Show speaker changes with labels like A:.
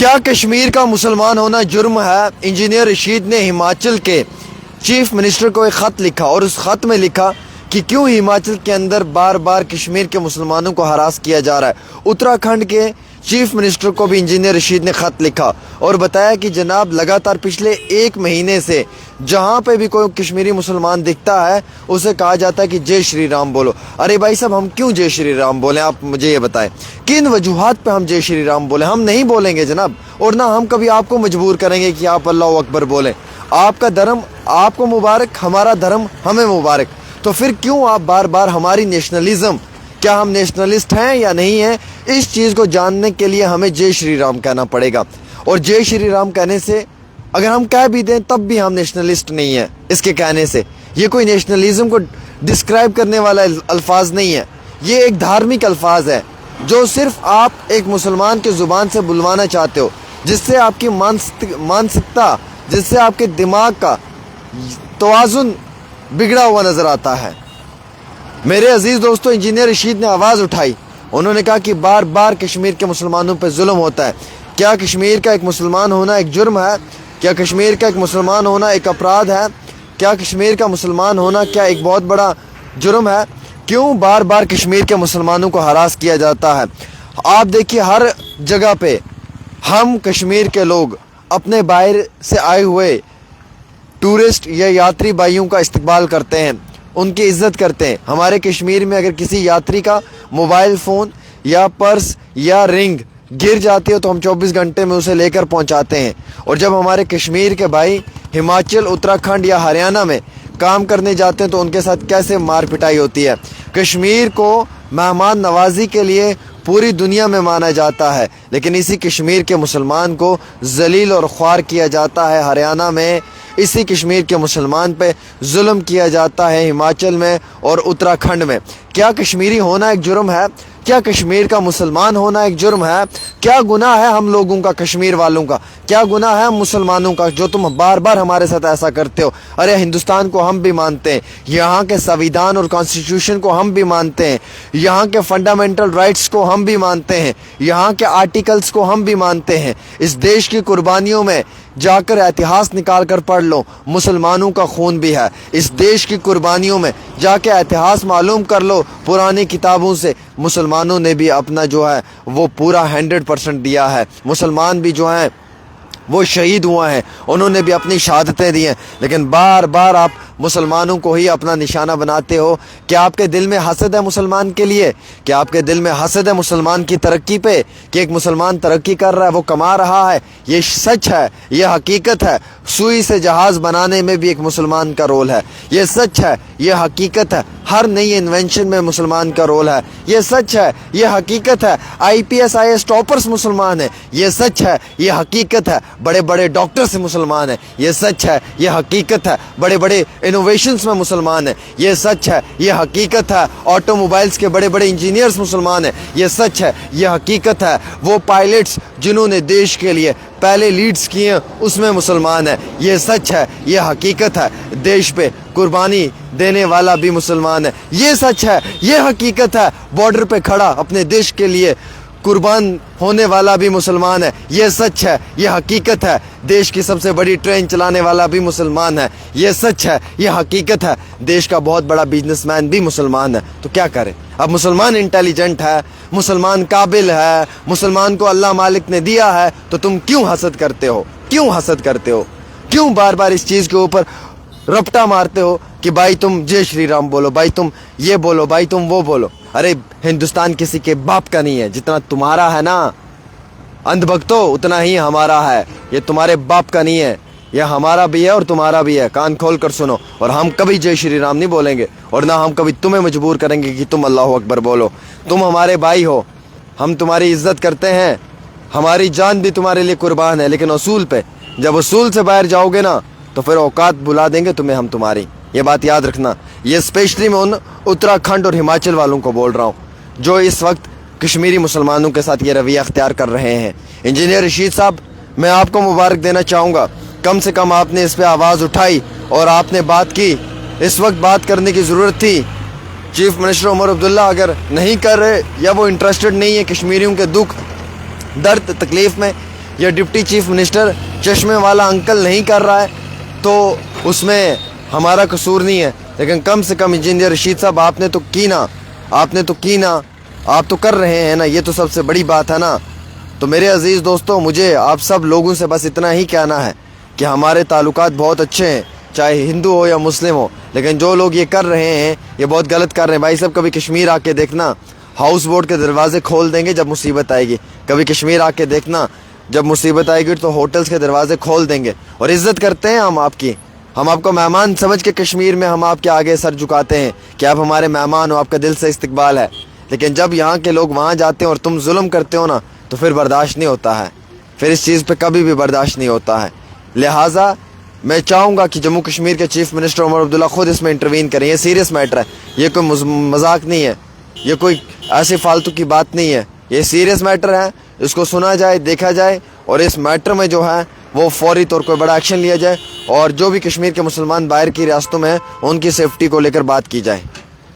A: کیا کشمیر کا مسلمان ہونا جرم ہے؟ انجینئر رشید نے ہماچل کے چیف منسٹر کو ایک خط لکھا اور اس خط میں لکھا کہ کیوں ہماچل کے اندر بار بار کشمیر کے مسلمانوں کو ہراس کیا جا رہا ہے۔ اتراکھنڈ کے چیف منسٹر کو بھی انجینئر رشید نے خط لکھا اور بتایا کہ جناب لگاتار پچھلے 1 مہینے سے جہاں پہ بھی کوئی کشمیری مسلمان دکھتا ہے اسے کہا جاتا ہے کہ جے شری رام بولو۔ ارے بھائی صاحب، ہم کیوں جے شری رام بولیں؟ آپ مجھے یہ بتائیں کن وجوہات پہ ہم جے شری رام بولیں؟ ہم نہیں بولیں گے جناب، اور نہ ہم کبھی آپ کو مجبور کریں گے کہ آپ اللہ اکبر بولیں۔ آپ کا دھرم آپ کو مبارک، ہمارا دھرم ہمیں مبارک، تو پھر کیوں آپ بار بار ہماری نیشنلزم، کیا ہم نیشنلسٹ ہیں یا نہیں ہیں، اس چیز کو جاننے کے لیے ہمیں جے شری رام کہنا پڑے گا۔ اور جے شری رام کہنے سے اگر ہم کہہ بھی دیں تب بھی ہم نیشنلسٹ نہیں ہیں۔ اس کے کہنے سے یہ کوئی نیشنلزم کو ڈسکرائب کرنے والا الفاظ نہیں ہے، یہ ایک دھارمک الفاظ ہے جو صرف آپ ایک مسلمان کے زبان سے بلوانا چاہتے ہو، جس سے آپ کی مانسکتا، جس سے آپ کے دماغ کا توازن بگڑا ہوا نظر آتا ہے۔ میرے عزیز دوستو، انجینئر رشید نے آواز اٹھائی، انہوں نے کہا کہ بار بار کشمیر کے مسلمانوں پہ ظلم ہوتا ہے۔ کیا کشمیر کا ایک مسلمان ہونا ایک جرم ہے؟ کیا کشمیر کا ایک مسلمان ہونا ایک اپرادھ ہے؟ کیا کشمیر کا مسلمان ہونا کیا ایک بہت بڑا جرم ہے؟ کیوں بار بار کشمیر کے مسلمانوں کو ہراس کیا جاتا ہے؟ آپ دیکھیے ہر جگہ پہ ہم کشمیر کے لوگ اپنے باہر سے آئے ہوئے ٹورسٹ یا یاتری بھائیوں کا استقبال کرتے ہیں، ان کی عزت کرتے ہیں۔ ہمارے کشمیر میں اگر کسی یاتری کا موبائل فون یا پرس یا رنگ گر جاتی ہے تو ہم 24 گھنٹے میں اسے لے کر پہنچاتے ہیں۔ اور جب ہمارے کشمیر کے بھائی ہماچل، اتراکھنڈ یا ہریانہ میں کام کرنے جاتے ہیں تو ان کے ساتھ کیسے مار پٹائی ہوتی ہے۔ کشمیر کو مہمان نوازی کے لیے پوری دنیا میں مانا جاتا ہے، لیکن اسی کشمیر کے مسلمان کو ذلیل اور خوار کیا جاتا ہے ہریانہ میں، اسی کشمیر کے مسلمان پہ ظلم کیا جاتا ہے ہماچل میں اور اتراکھنڈ میں۔ کیا کشمیری ہونا ایک جرم ہے؟ کیا کشمیر کا مسلمان ہونا ایک جرم ہے؟ کیا گناہ ہے ہم لوگوں کا، کشمیر والوں کا؟ کیا گناہ ہے ہم مسلمانوں کا جو تم بار بار ہمارے ساتھ ایسا کرتے ہو؟ ارے ہندوستان کو ہم بھی مانتے ہیں، یہاں کے سویدھان اور کانسٹیٹیوشن کو ہم بھی مانتے ہیں، یہاں کے فنڈامنٹل رائٹس کو ہم بھی مانتے ہیں، یہاں کے آرٹیکلز کو ہم بھی مانتے ہیں۔ اس دیش کی قربانیوں میں جا کر اتہاس نکال کر پڑھ لو، مسلمانوں کا خون بھی ہے۔ اس دیش کی قربانیوں میں جا کے اتہاس معلوم کر لو پرانی کتابوں سے، مسلمانوں نے بھی اپنا جو ہے وہ پورا 100% دیا ہے۔ مسلمان بھی جو ہیں وہ شہید ہوا ہیں، انہوں نے بھی اپنی شہادتیں دی ہیں، لیکن بار بار آپ مسلمانوں کو ہی اپنا نشانہ بناتے ہو۔ کیا آپ کے دل میں حسد ہے مسلمان کے لیے؟ کیا آپ کے دل میں حسد ہے مسلمان کی ترقی پہ کہ ایک مسلمان ترقی کر رہا ہے، وہ کما رہا ہے؟ یہ سچ ہے، یہ حقیقت ہے۔ سوئی سے جہاز بنانے میں بھی ایک مسلمان کا رول ہے، یہ سچ ہے، یہ حقیقت ہے۔ ہر نئی انوینشن میں مسلمان کا رول ہے، یہ سچ ہے، یہ حقیقت ہے۔ IPS IAS ٹاپرز مسلمان ہیں، یہ سچ ہے، یہ حقیقت ہے۔ بڑے بڑے ڈاکٹرز مسلمان ہیں، یہ سچ ہے، یہ حقیقت ہے۔ بڑے بڑے انوویشنز میں مسلمان ہیں، یہ سچ ہے، یہ حقیقت ہے۔ آٹو موبائلز کے بڑے بڑے انجینئرز مسلمان ہیں، یہ سچ ہے، یہ حقیقت ہے۔ وہ پائلٹس جنہوں نے دیش کے لیے پہلے لیڈز کیے اس میں مسلمان ہیں، یہ سچ ہے، یہ حقیقت ہے۔ دیش پہ قربانی دینے والا بھی مسلمان ہے، یہ سچ ہے، یہ حقیقت ہے۔ بارڈر پہ کھڑا اپنے دیش کے لیے قربان ہونے والا بھی مسلمان ہے، یہ سچ ہے، یہ حقیقت ہے۔ دیش کی سب سے بڑی ٹرین چلانے والا بھی مسلمان ہے، یہ سچ ہے، یہ حقیقت ہے۔ دیش کا بہت بڑا بزنس مین بھی مسلمان ہے۔ تو کیا کرے؟ اب مسلمان انٹیلیجنٹ ہے، مسلمان قابل ہے، مسلمان کو اللہ مالک نے دیا ہے، تو تم کیوں حسد کرتے ہو؟ کیوں حسد کرتے ہو؟ کیوں بار بار اس چیز کے اوپر رپٹا مارتے ہو کہ بھائی تم جے شری رام بولو، بھائی تم یہ بولو، بھائی تم وہ بولو؟ ارے ہندوستان کسی کے باپ کا نہیں ہے، جتنا تمہارا ہے نا اندھ بھگتو اتنا ہی ہمارا ہے۔ یہ تمہارے باپ کا نہیں ہے، یہ ہمارا بھی ہے اور تمہارا بھی ہے۔ کان کھول کر سنو، اور ہم کبھی جے شری رام نہیں بولیں گے، اور نہ ہم کبھی تمہیں مجبور کریں گے کہ تم اللہ اکبر بولو۔ تم ہمارے بھائی ہو، ہم تمہاری عزت کرتے ہیں، ہماری جان بھی تمہارے لیے قربان ہے، لیکن اصول پہ جب اصول سے باہر جاؤ گے نا تو پھر اوقات بلا دیں گے تمہیں ہم تمہاری۔ یہ بات یاد رکھنا۔ یہ اسپیشلی میں ان اتراکھنڈ اور ہماچل والوں کو بول رہا ہوں جو اس وقت کشمیری مسلمانوں کے ساتھ یہ رویہ اختیار کر رہے ہیں۔ انجینئر رشید صاحب، میں آپ کو مبارک دینا چاہوں گا، کم سے کم آپ نے اس پہ آواز اٹھائی اور آپ نے بات کی۔ اس وقت بات کرنے کی ضرورت تھی۔ چیف منسٹر عمر عبداللہ اگر نہیں کر رہے یا وہ انٹرسٹڈ نہیں ہے کشمیریوں کے دکھ درد تکلیف میں، یہ ڈپٹی چیف منسٹر چشمے والا انکل نہیں کر رہا ہے تو اس میں ہمارا قصور نہیں ہے، لیکن کم سے کم انجینئر رشید صاحب آپ نے تو کی نا، آپ تو کر رہے ہیں نا، یہ تو سب سے بڑی بات ہے نا۔ تو میرے عزیز دوستو، مجھے آپ سب لوگوں سے بس اتنا ہی کہنا ہے کہ ہمارے تعلقات بہت اچھے ہیں، چاہے ہندو ہو یا مسلم ہو، لیکن جو لوگ یہ کر رہے ہیں یہ بہت غلط کر رہے ہیں۔ بھائی صاحب کبھی کشمیر آ کے دیکھنا، ہاؤس بوٹ کے دروازے کھول دیں گے جب مصیبت آئے گی، کبھی کشمیر آ کے دیکھنا جب مصیبت آئے گی تو ہوٹلز کے دروازے کھول دیں گے، اور عزت کرتے ہیں ہم آپ کی، ہم آپ کو مہمان سمجھ کے کشمیر میں ہم آپ کے آگے سر جھکاتے ہیں کہ آپ ہمارے مہمان ہو، آپ کا دل سے استقبال ہے، لیکن جب یہاں کے لوگ وہاں جاتے ہیں اور تم ظلم کرتے ہو نا تو پھر برداشت نہیں ہوتا ہے، پھر اس چیز پہ کبھی بھی برداشت نہیں ہوتا ہے۔ لہٰذا میں چاہوں گا کہ جموں کشمیر کے چیف منسٹر عمر عبداللہ خود اس میں انٹروین کریں، یہ سیریس میٹر ہے، یہ کوئی مذاق نہیں ہے، یہ کوئی ایسی فالتو کی بات نہیں ہے، یہ سیریس میٹر ہے، اس کو سنا جائے، دیکھا جائے، اور اس میٹر میں جو ہے وہ فوری طور پر بڑا ایکشن لیا جائے، اور جو بھی کشمیر کے مسلمان باہر کی ریاستوں میں ہیں ان کی سیفٹی کو لے کر بات کی جائے۔